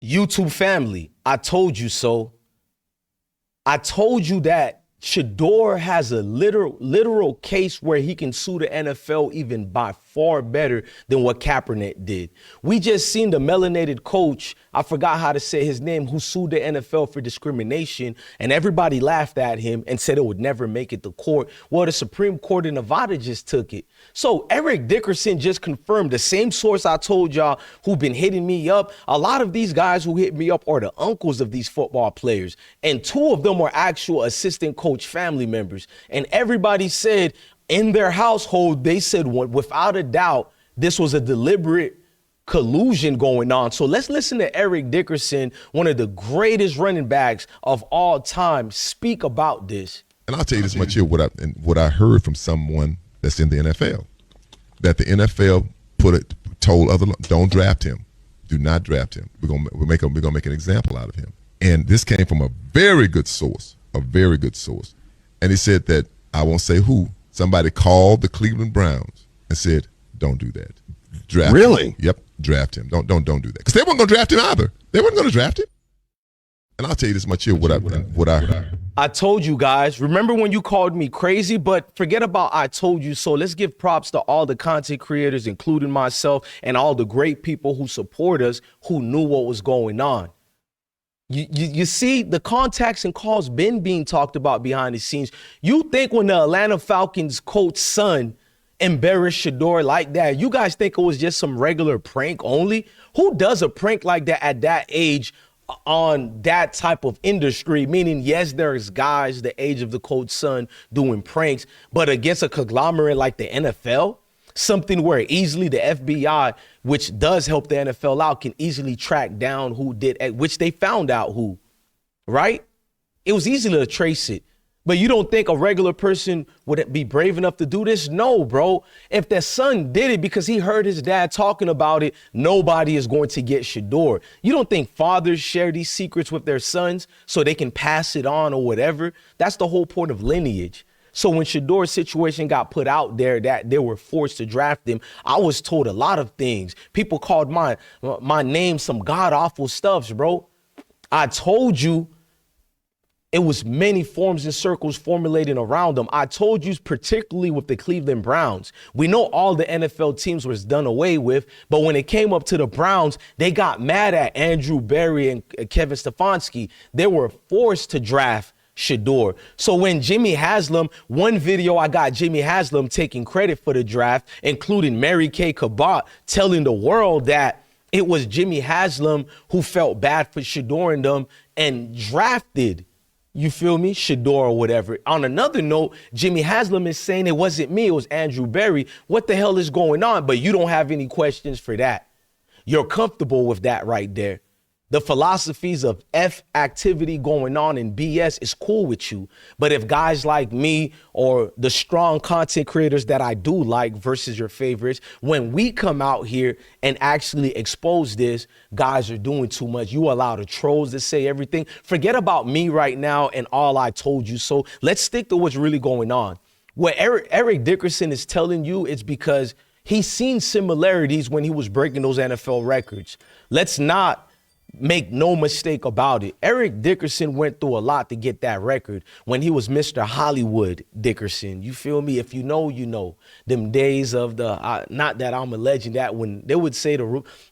YouTube family, I told you so. I told you that Shedeur has a literal case where he can sue the NFL even by far better than what Kaepernick did. We just seen the melanated coach, I forgot how to say his name, who sued the NFL for discrimination, and everybody laughed at him and said it would never make it to court. Well, the Supreme Court in Nevada just took it. So Eric Dickerson just confirmed the same source I told y'all who've been hitting me up. A lot of these guys who hit me up are the uncles of these football players, and two of them are actual assistant coach family members. And everybody said in their household, they said without a doubt, this was a deliberate collusion going on. So let's listen to Eric Dickerson, one of the greatest running backs of all time, speak about this. And I'll tell you this much here, what I heard from someone that's in the NFL, that the NFL told other, don't draft him, do not draft him. We're gonna make an example out of him. And this came from a very good source, And he said that, I won't say who, somebody called the Cleveland Browns and said, don't do that. Draft really? him. Yep, draft him. Don't do that. Because they weren't going to draft him either. They weren't going to draft him. And I'll tell you this much here, what I heard. I told you guys, remember when you called me crazy? But forget about I told you so. Let's give props to all the content creators, including myself, and all the great people who support us, who knew what was going on. You see, the contacts and calls been being talked about behind the scenes. You think when the Atlanta Falcons coach's son embarrassed Shedeur like that, you guys think it was just some regular prank only? Who does a prank like that at that age on that type of industry? Meaning, yes, there's guys the age of the coach's son doing pranks, but against a conglomerate like the NFL, something where easily the FBI, which does help the NFL out, can easily track down who did, which they found out who, right? It was easy to trace it. But you don't think a regular person would be brave enough to do this? No, bro. If their son did it because he heard his dad talking about it, nobody is going to get Shedeur. You don't think fathers share these secrets with their sons so they can pass it on or whatever? That's the whole point of lineage. So when Shedeur's situation got put out there that they were forced to draft him, I was told a lot of things. People called my name some god-awful stuffs, bro. I told you it was many forms and circles formulating around them. I told you, particularly with the Cleveland Browns, we know all the NFL teams was done away with, but when it came up to the Browns, they got mad at Andrew Berry and Kevin Stefanski. They were forced to draft Shedeur. So when Jimmy Haslam, one video I got Jimmy Haslam taking credit for the draft, including Mary Kay Cabot telling the world that it was Jimmy Haslam who felt bad for Shedeur and them and drafted, you feel me, Shedeur or whatever. On another note, Jimmy Haslam is saying it wasn't me, it was Andrew Berry. What the hell is going on? But you don't have any questions for that. You're comfortable with that right there. The philosophies of F activity going on in BS is cool with you. But if guys like me or the strong content creators that I do like versus your favorites, when we come out here and actually expose this, guys are doing too much. You allow the trolls to say everything. Forget about me right now and all I told you. So let's stick to what's really going on. What Eric Dickerson is telling you, it's because he's seen similarities when he was breaking those NFL records. Let's not make no mistake about it. Eric Dickerson went through a lot to get that record when he was Mr. Hollywood Dickerson. You feel me? If you know, you know. Them days of the, not that I'm a legend, that when they would say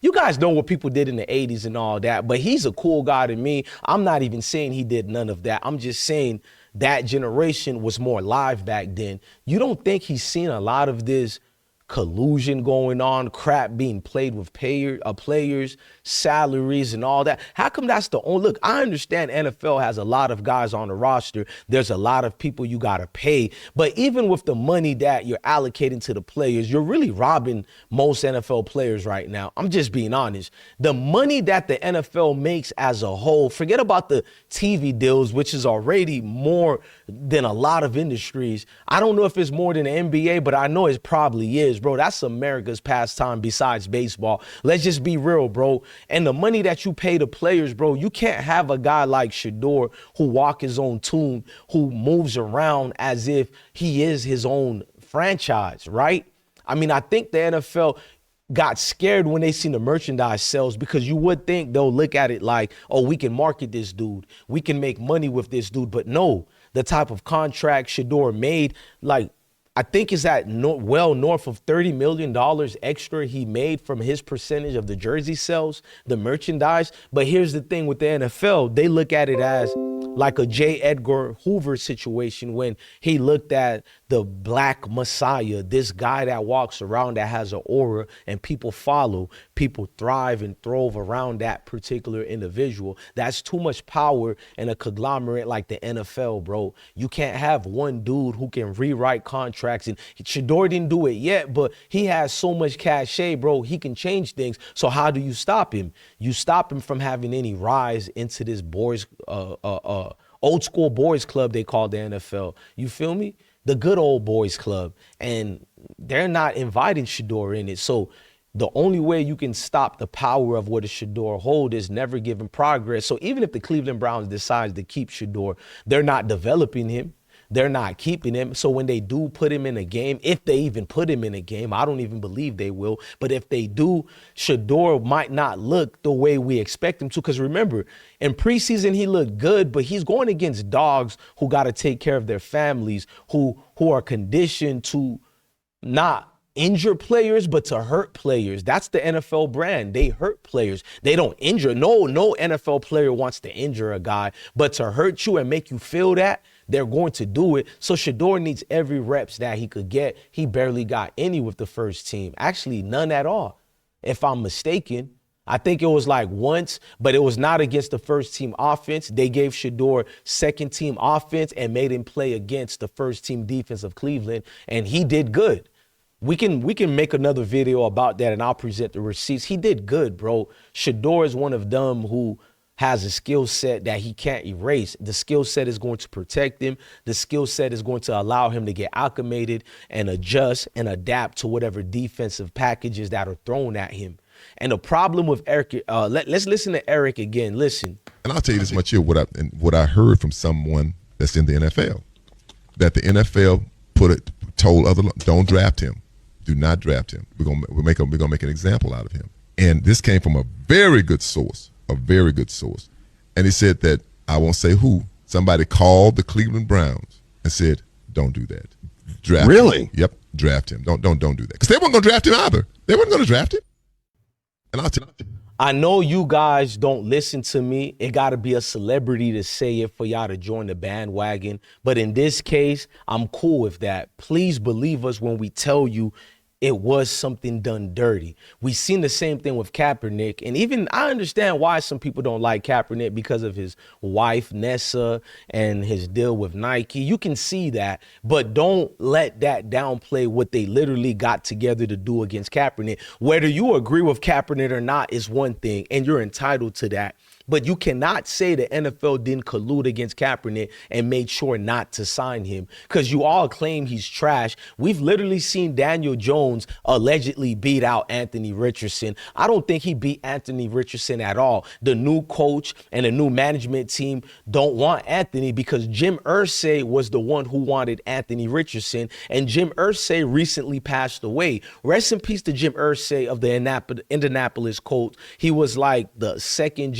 you guys know what people did in the 80s and all that, but he's a cool guy to me. I'm not even saying he did none of that. I'm just saying that generation was more live back then. You don't think he's seen a lot of this collusion going on, crap being played with players, salaries and all that? How come that's the only, look, I understand NFL has a lot of guys on the roster. There's a lot of people you got to pay. But even with the money that you're allocating to the players, you're really robbing most NFL players right now. I'm just being honest. The money that the NFL makes as a whole, forget about the TV deals, which is already more than a lot of industries. I don't know if it's more than the NBA, but I know it probably is, bro. That's America's pastime besides baseball. Let's just be real, bro. And the money that you pay the players, bro, you can't have a guy like Shedeur who walk his own tune, who moves around as if he is his own franchise, right? I mean, I think the NFL, got scared when they seen the merchandise sales, because you would think they'll look at it like, oh, we can market this dude, we can make money with this dude. But no, the type of contract Shedeur made, like, I think is at well north of $30 million extra he made from his percentage of the jersey sales, the merchandise. But here's the thing with the NFL, they look at it as like a J. Edgar Hoover situation when he looked at the black messiah, this guy that walks around that has an aura and people follow, people thrive and throve around that particular individual. That's too much power in a conglomerate like the NFL, bro. You can't have one dude who can rewrite contracts, and Shedeur didn't do it yet, but he has so much cachet, bro. He can change things. So how do you stop him? You stop him from having any rise into this boys, old school boys club they call the NFL. You feel me? The good old boys club. And they're not inviting Shedeur in it. So the only way you can stop the power of what a Shedeur hold is never giving progress. So even if the Cleveland Browns decides to keep Shedeur, they're not developing him. They're not keeping him. So when they do put him in a game, if they even put him in a game, I don't even believe they will. But if they do, Shedeur might not look the way we expect him to. Because remember, in preseason, he looked good, but he's going against dogs who got to take care of their families, who are conditioned to not injure players, but to hurt players. That's the NFL brand. They hurt players. They don't injure. No NFL player wants to injure a guy, but to hurt you and make you feel that, they're going to do it. So Shedeur needs every reps that he could get. He barely got any with the first team. Actually, none at all, if I'm mistaken. I think it was like once, but it was not against the first team offense. They gave Shedeur second team offense and made him play against the first team defense of Cleveland, and he did good. We can make another video about that, and I'll present the receipts. He did good, bro. Shedeur is one of them who has a skill set that he can't erase. The skill set is going to protect him. The skill set is going to allow him to get acclimated and adjust and adapt to whatever defensive packages that are thrown at him. And the problem with Eric, let's listen to Eric again. Listen. And I'll tell you this much here, what I heard from someone that's in the NFL, that the NFL told other, don't draft him. Do not draft him. We're gonna make an example out of him. And this came from a very good source. And he said that, I won't say who, somebody called the Cleveland Browns and said, don't do that. Draft him. Yep, draft him. Don't do that. Because they weren't going to draft him either. They weren't going to draft him. And I'll tell you. I know you guys don't listen to me. It got to be a celebrity to say it for y'all to join the bandwagon. But in this case, I'm cool with that. Please believe us when we tell you it was something done dirty. We've seen the same thing with Kaepernick. And even I understand why some people don't like Kaepernick because of his wife, Nessa, and his deal with Nike. You can see that, but don't let that downplay what they literally got together to do against Kaepernick. Whether you agree with Kaepernick or not is one thing, and you're entitled to that. But you cannot say the NFL didn't collude against Kaepernick and made sure not to sign him, because you all claim he's trash. We've literally seen Daniel Jones allegedly beat out Anthony Richardson. I don't think he beat Anthony Richardson at all. The new coach and the new management team don't want Anthony because Jim Irsay was the one who wanted Anthony Richardson, and Jim Irsay recently passed away. Rest in peace to Jim Irsay of the Indianapolis Colts. He was like the second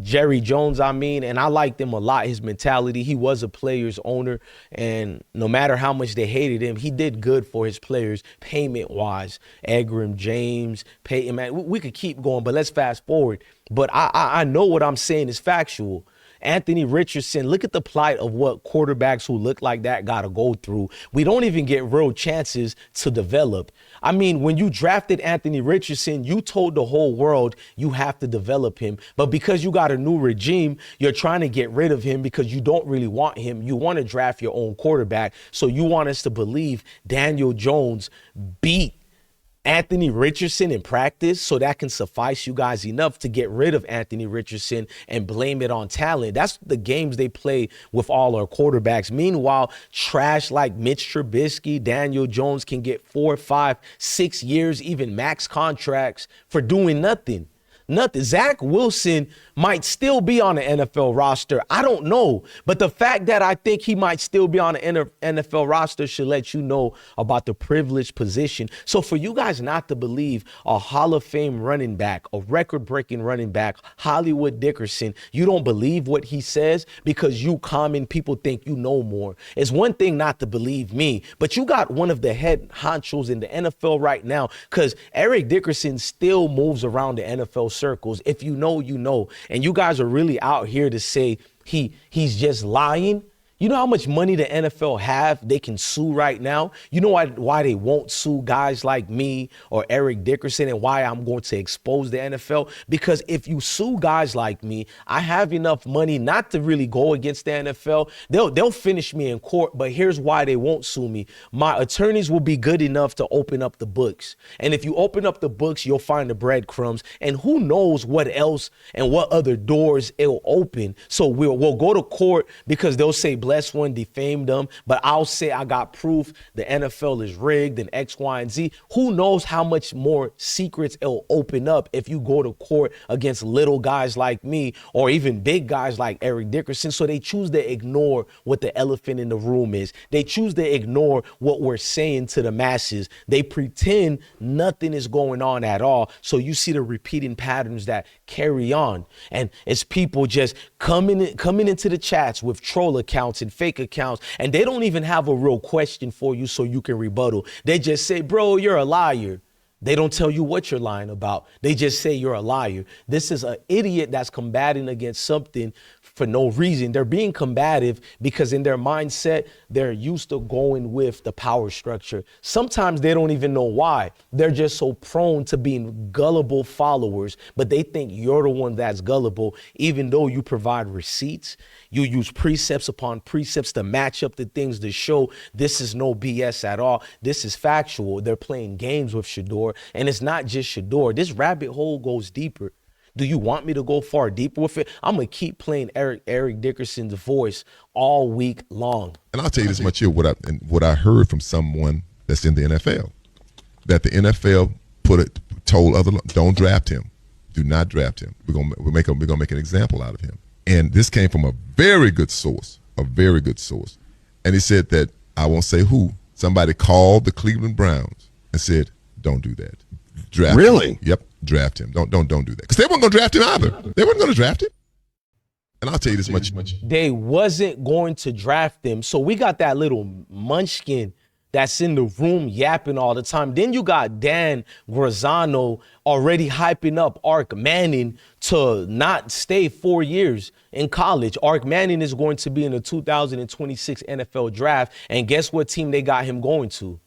Jerry Jones, and I liked him a lot, his mentality. He was a player's owner, and no matter how much they hated him, he did good for his players payment-wise. Edgram James, Peyton, man, we could keep going, but let's fast forward. But I know what I'm saying is factual. Anthony Richardson, look at the plight of what quarterbacks who look like that got to go through. We don't even get real chances to develop. I mean, when you drafted Anthony Richardson, you told the whole world you have to develop him. But because you got a new regime, you're trying to get rid of him because you don't really want him. You want to draft your own quarterback. So you want us to believe Daniel Jones beat Anthony Richardson in practice, so that can suffice you guys enough to get rid of Anthony Richardson and blame it on talent. That's the games they play with all our quarterbacks. Meanwhile, trash like Mitch Trubisky, Daniel Jones can get 4, 5, 6 years, even max contracts for doing nothing. Nothing. Zach Wilson might still be on the NFL roster. I don't know. But the fact that I think he might still be on the NFL roster should let you know about the privileged position. So for you guys not to believe a Hall of Fame running back, a record-breaking running back, Hollywood Dickerson, you don't believe what he says because you common people think you know more. It's one thing not to believe me, but you got one of the head honchos in the NFL right now, because Eric Dickerson still moves around the NFL circles. If you know, you know. And you guys are really out here to say he's just lying. You know how much money the NFL have? They can sue right now. You know why they won't sue guys like me or Eric Dickerson, and why I'm going to expose the NFL? Because if you sue guys like me, I have enough money not to really go against the NFL. They'll finish me in court, but here's why they won't sue me. My attorneys will be good enough to open up the books. And if you open up the books, you'll find the breadcrumbs. And who knows what else and what other doors it'll open. So we'll go to court because they'll say Bless One defamed them, but I'll say I got proof the NFL is rigged and X, Y, and Z. Who knows how much more secrets it'll open up if you go to court against little guys like me or even big guys like Eric Dickerson. So they choose to ignore what the elephant in the room is. They choose to ignore what we're saying to the masses. They pretend nothing is going on at all. So you see the repeating patterns that carry on. And it's people just coming into the chats with troll accounts and fake accounts, and they don't even have a real question for you so you can rebuttal. They just say, bro, you're a liar. They don't tell you what you're lying about. They just say you're a liar. This is an idiot that's combating against something for no reason. They're being combative because in their mindset, they're used to going with the power structure. Sometimes they don't even know why. They're just so prone to being gullible followers, but they think you're the one that's gullible, even though you provide receipts. You use precepts upon precepts to match up the things to show this is no BS at all. This is factual. They're playing games with Shedeur, and it's not just Shedeur. This rabbit hole goes deeper. Do you want me to go far deeper with it? I'm going to keep playing Eric Dickerson's voice all week long. And I'll tell you this much here, what I heard from someone that's in the NFL, that the NFL told don't draft him. Do not draft him. We're gonna make an example out of him. And this came from a very good source. And he said that, I won't say who, somebody called the Cleveland Browns and said, don't do that. Draft really? him. Yep, draft him. Don't do that. Because they weren't going to draft him either. They weren't going to draft him. And I'll tell you this much. They wasn't going to draft him. So we got that little munchkin that's in the room yapping all the time. Then you got Dan Grazzano already hyping up Ark Manning to not stay 4 years in college. Ark Manning is going to be in the 2026 NFL draft. And guess what team they got him going to?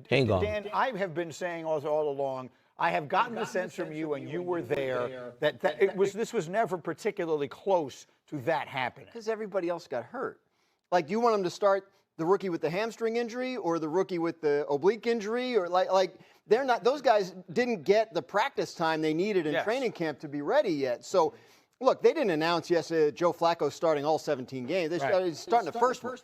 Hang on. Dan, I have been saying all along, I have gotten the sense from you, and you were there, that this was never particularly close to that happening. Because everybody else got hurt. Like, do you want them to start the rookie with the hamstring injury or the rookie with the oblique injury? Or like they're not, those guys didn't get the practice time they needed in training camp to be ready yet. So, look, they didn't announce yesterday Joe Flacco's starting all 17 games. They started starting the first one.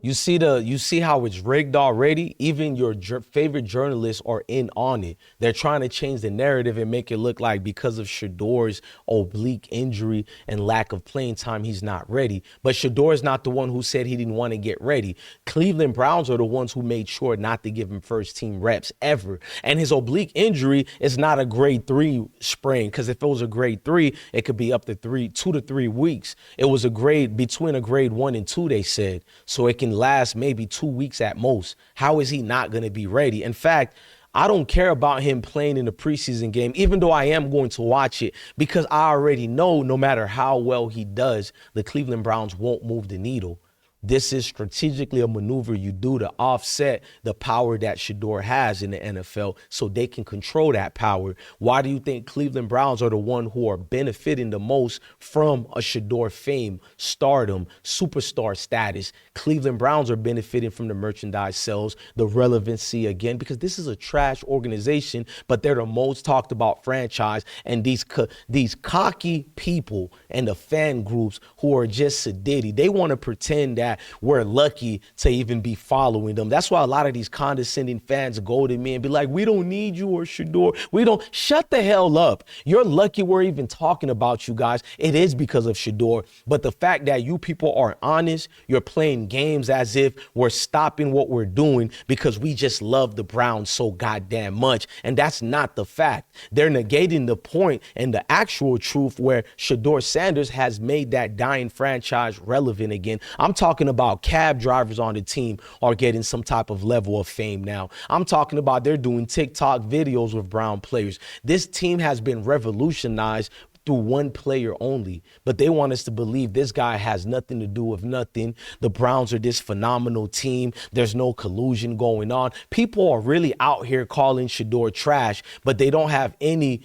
You see how it's rigged already? Even your favorite journalists are in on it. They're trying to change the narrative and make it look like because of Shedeur's oblique injury and lack of playing time, he's not ready. But Shedeur is not the one who said he didn't want to get ready. Cleveland Browns are the ones who made sure not to give him first team reps ever. And his oblique injury is not a grade 3 sprain, because if it was a grade 3, it could be up to 2 to 3 weeks. It was between a grade 1 and 2, they said. So it can last maybe 2 weeks at most. How is he not going to be ready? In fact, I don't care about him playing in the preseason game, even though I am going to watch it, because I already know no matter how well he does, the Cleveland Browns won't move the needle. This is strategically a maneuver you do to offset the power that Shedeur has in the NFL so they can control that power. Why do you think Cleveland Browns are the one who are benefiting the most from a Shedeur fame, stardom, superstar status? Cleveland Browns are benefiting from the merchandise sales, the relevancy again, because this is a trash organization, but they're the most talked about franchise. And these cocky people and the fan groups who are just sedity, they want to pretend that that we're lucky to even be following them. That's why a lot of these condescending fans go to me and be like, we don't need you or Shedeur. We don't. Shut the hell up. You're lucky we're even talking about you guys. It is because of Shedeur. But the fact that you people are honest, you're playing games as if we're stopping what we're doing because we just love the Browns so goddamn much. And that's not the fact. They're negating the point and the actual truth where Shedeur Sanders has made that dying franchise relevant again. I'm talking about cab drivers on the team are getting some type of level of fame now. I'm talking about they're doing TikTok videos with Brown players. This team has been revolutionized through one player only, but they want us to believe this guy has nothing to do with nothing. The Browns are this phenomenal team. There's no collusion going on. People are really out here calling Shedeur trash, but they don't have any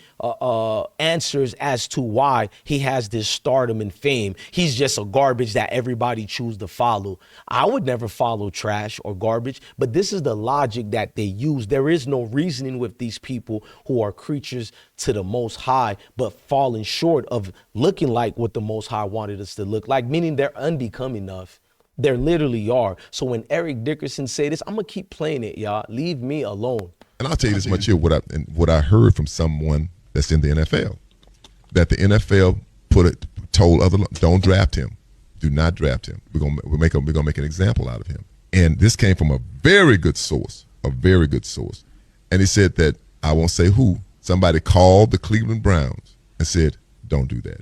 answers as to why he has this stardom and fame. He's just a garbage that everybody chooses to follow. I would never follow trash or garbage, but this is the logic that they use. There is no reasoning with these people who are creatures to the Most High, but falling short of looking like what the Most High wanted us to look like, meaning they're unbecoming enough. They literally are. So when Eric Dickerson say this, I'm going to keep playing it, y'all. Leave me alone. And I'll tell you this much here, what I heard from someone that's in the NFL, that the NFL told don't draft him. Do not draft him. We're gonna make an example out of him. And this came from a very good source, And he said that, I won't say who, somebody called the Cleveland Browns and said, don't do that.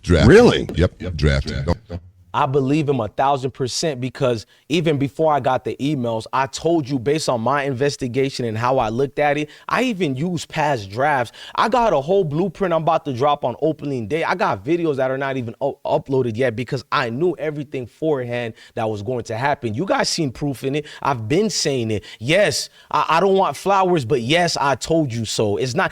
Draft really? him. Yep, draft him. Don't. I believe him 1,000% because even before I got the emails, I told you based on my investigation and how I looked at it, I even used past drafts. I got a whole blueprint I'm about to drop on opening day. I got videos that are not even uploaded yet because I knew everything beforehand that was going to happen. You guys seen proof in it. I've been saying it. Yes, I don't want flowers, but yes, I told you so. It's not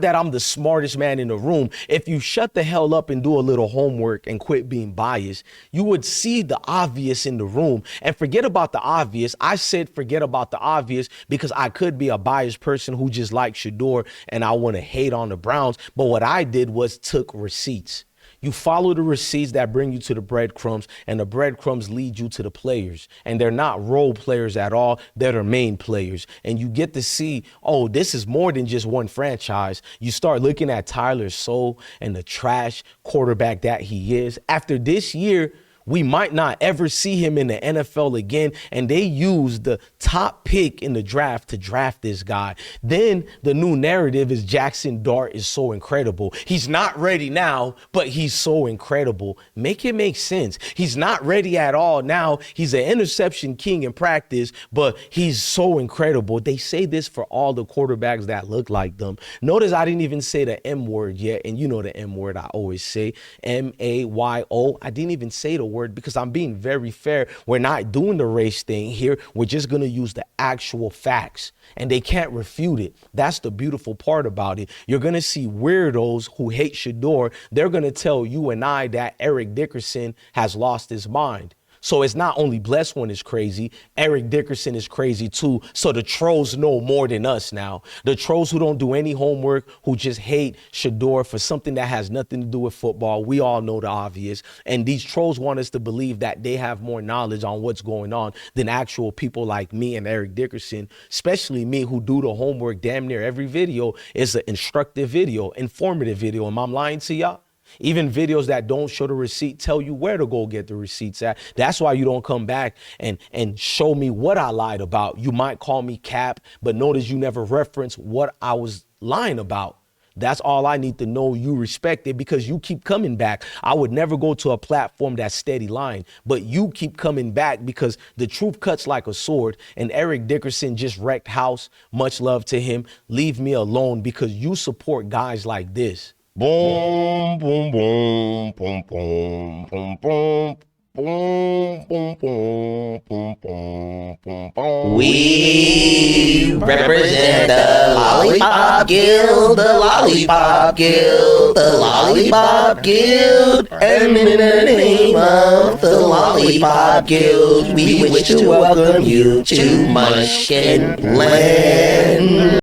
that I'm the smartest man in the room. If you shut the hell up and do a little homework and quit being biased, you would see the obvious in the room. And forget about the obvious. I said forget about the obvious because I could be a biased person who just likes Shedeur and I want to hate on the Browns. But what I did was took receipts. You follow the receipts that bring you to the breadcrumbs, and the breadcrumbs lead you to the players. And they're not role players at all. They're the main players. And you get to see, oh, this is more than just one franchise. You start looking at Tyler Soule and the trash quarterback that he is. After this year, we might not ever see him in the NFL again. And they used the top pick in the draft to draft this guy. Then the new narrative is Jackson Dart is so incredible. He's not ready now, but he's so incredible. Make it make sense. He's not ready at all now. He's an interception king in practice, but he's so incredible. They say this for all the quarterbacks that look like them. Notice I didn't even say the M word yet. And you know the M word I always say, M-A-Y-O. I didn't even say the word because I'm being very fair. We're not doing the race thing here. We're just going to use the actual facts and they can't refute it. That's the beautiful part about it. You're going to see weirdos who hate Shedeur. They're going to tell you and I that Eric Dickerson has lost his mind. So it's not only Bless One is crazy, Eric Dickerson is crazy too. So the trolls know more than us now. The trolls who don't do any homework, who just hate Shedeur for something that has nothing to do with football. We all know the obvious. And these trolls want us to believe that they have more knowledge on what's going on than actual people like me and Eric Dickerson, especially me who do the homework damn near every video is an instructive video, informative video. Am I lying to y'all? Even videos that don't show the receipt tell you where to go get the receipts at. That's why you don't come back and show me what I lied about. You might call me cap, but notice you never reference what I was lying about. That's all I need to know. You respect it because you keep coming back. I would never go to a platform that's steady lying, but you keep coming back because the truth cuts like a sword. And Eric Dickerson just wrecked house. Much love to him. Leave me alone because you support guys like this. Boom, boom, boom, boom, boom, boom, boom. Boom, boom, boom, boom, boom, boom, boom. We represent the Lollipop Guild, the Lollipop Guild, the Lollipop Guild, and in the name of the Lollipop Guild, we wish to welcome you to Munchkin Land.